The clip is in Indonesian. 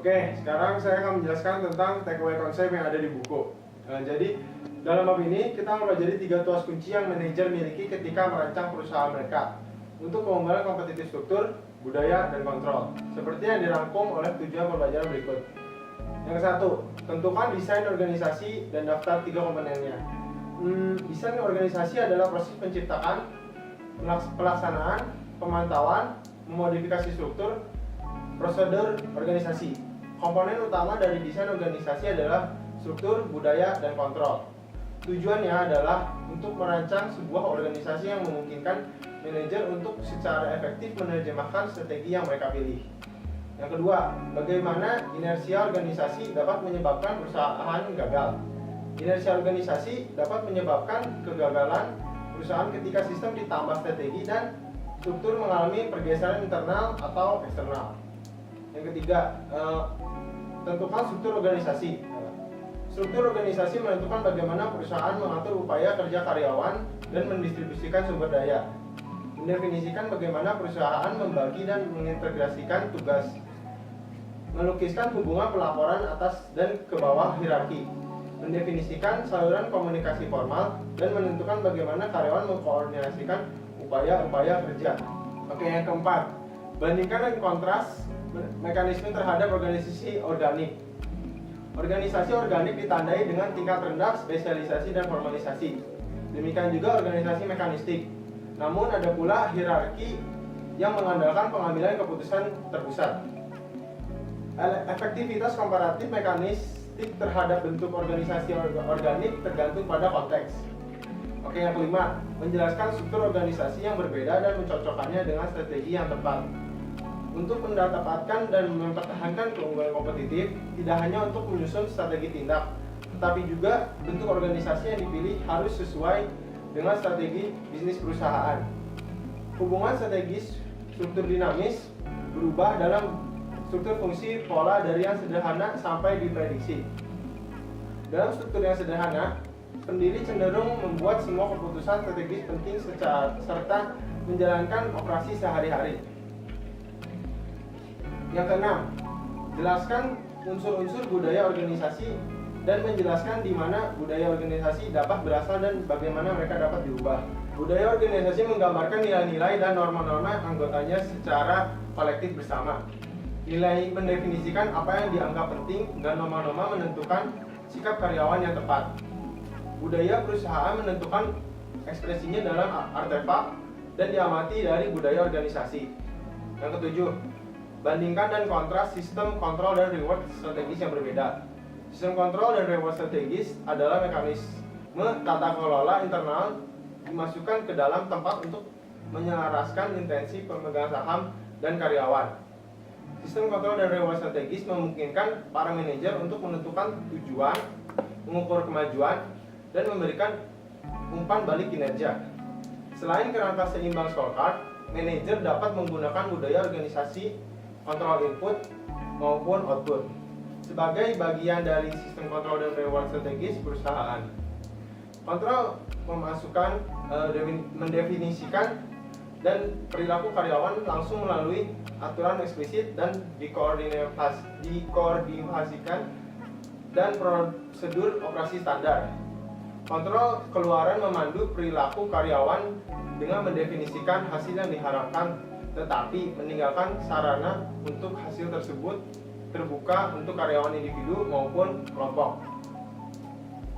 Oke, sekarang saya akan menjelaskan tentang takeaway konsep yang ada di buku. Jadi, dalam bab ini kita mempelajari 3 tuas kunci yang manajer miliki ketika merancang perusahaan mereka untuk pengembangan kompetitif struktur, budaya, dan kontrol, seperti yang dirangkum oleh tujuan pembelajaran berikut. Yang satu, tentukan desain organisasi dan daftar 3 komponennya. Desain organisasi adalah proses penciptaan, pelaksanaan, pemantauan, memodifikasi struktur, prosedur organisasi. Komponen utama dari desain organisasi adalah struktur, budaya, dan kontrol. Tujuannya adalah untuk merancang sebuah organisasi yang memungkinkan manajer untuk secara efektif menerjemahkan strategi yang mereka pilih. Yang kedua, bagaimana inersia organisasi dapat menyebabkan perusahaan gagal. Inersia organisasi dapat menyebabkan kegagalan perusahaan ketika sistem ditambah strategi dan struktur mengalami pergeseran internal atau eksternal. Yang ketiga, tentukan struktur organisasi. Struktur organisasi menentukan bagaimana perusahaan mengatur upaya kerja karyawan dan mendistribusikan sumber daya. Mendefinisikan bagaimana perusahaan membagi dan mengintegrasikan tugas. Melukiskan hubungan pelaporan atas dan ke bawah hierarki. Mendefinisikan saluran komunikasi formal dan menentukan bagaimana karyawan mengkoordinasikan upaya-upaya kerja. Oke, yang keempat, bandingkan dan kontras mekanisme terhadap organisasi organik. Organisasi organik ditandai dengan tingkat rendah spesialisasi dan formalisasi. Demikian juga organisasi mekanistik. Namun ada pula hierarki yang mengandalkan pengambilan keputusan terpusat. Efektivitas komparatif mekanistik terhadap bentuk organisasi organik tergantung pada konteks. Oke, yang kelima, menjelaskan struktur organisasi yang berbeda dan mencocokkannya dengan strategi yang tepat. Untuk mendapatkan dan mempertahankan keunggulan kompetitif, tidak hanya untuk menyusun strategi tindak, tetapi juga bentuk organisasi yang dipilih harus sesuai dengan strategi bisnis perusahaan. Hubungan strategis struktur dinamis berubah dalam struktur fungsi pola dari yang sederhana sampai diprediksi. Dalam struktur yang sederhana, pendiri cenderung membuat semua keputusan strategis penting serta menjalankan operasi sehari-hari. Yang keenam, jelaskan unsur-unsur budaya organisasi dan menjelaskan di mana budaya organisasi dapat berasal dan bagaimana mereka dapat diubah. Budaya organisasi menggambarkan nilai-nilai dan norma-norma anggotanya secara kolektif bersama. Nilai mendefinisikan apa yang dianggap penting dan norma-norma menentukan sikap karyawan yang tepat. Budaya perusahaan menentukan ekspresinya dalam artefak dan diamati dari budaya organisasi. Yang ketujuh, bandingkan dan kontras sistem kontrol dan reward strategis yang berbeda. Sistem kontrol dan reward strategis adalah mekanisme tata kelola internal dimasukkan ke dalam tempat untuk menyelaraskan intensi pemegang saham dan karyawan. Sistem kontrol dan reward strategis memungkinkan para manajer untuk menentukan tujuan, mengukur kemajuan, dan memberikan umpan balik kinerja. Selain kerangka seimbang scorecard, manajer dapat menggunakan budaya organisasi kontrol input maupun output sebagai bagian dari sistem kontrol dan reward strategis perusahaan. Kontrol memasukkan, mendefinisikan dan perilaku karyawan langsung melalui aturan eksplisit dan dikoordinasikan dan prosedur operasi standar. Kontrol keluaran memandu perilaku karyawan dengan mendefinisikan hasil yang diharapkan, tetapi meninggalkan sarana untuk hasil tersebut terbuka untuk karyawan individu maupun kelompok.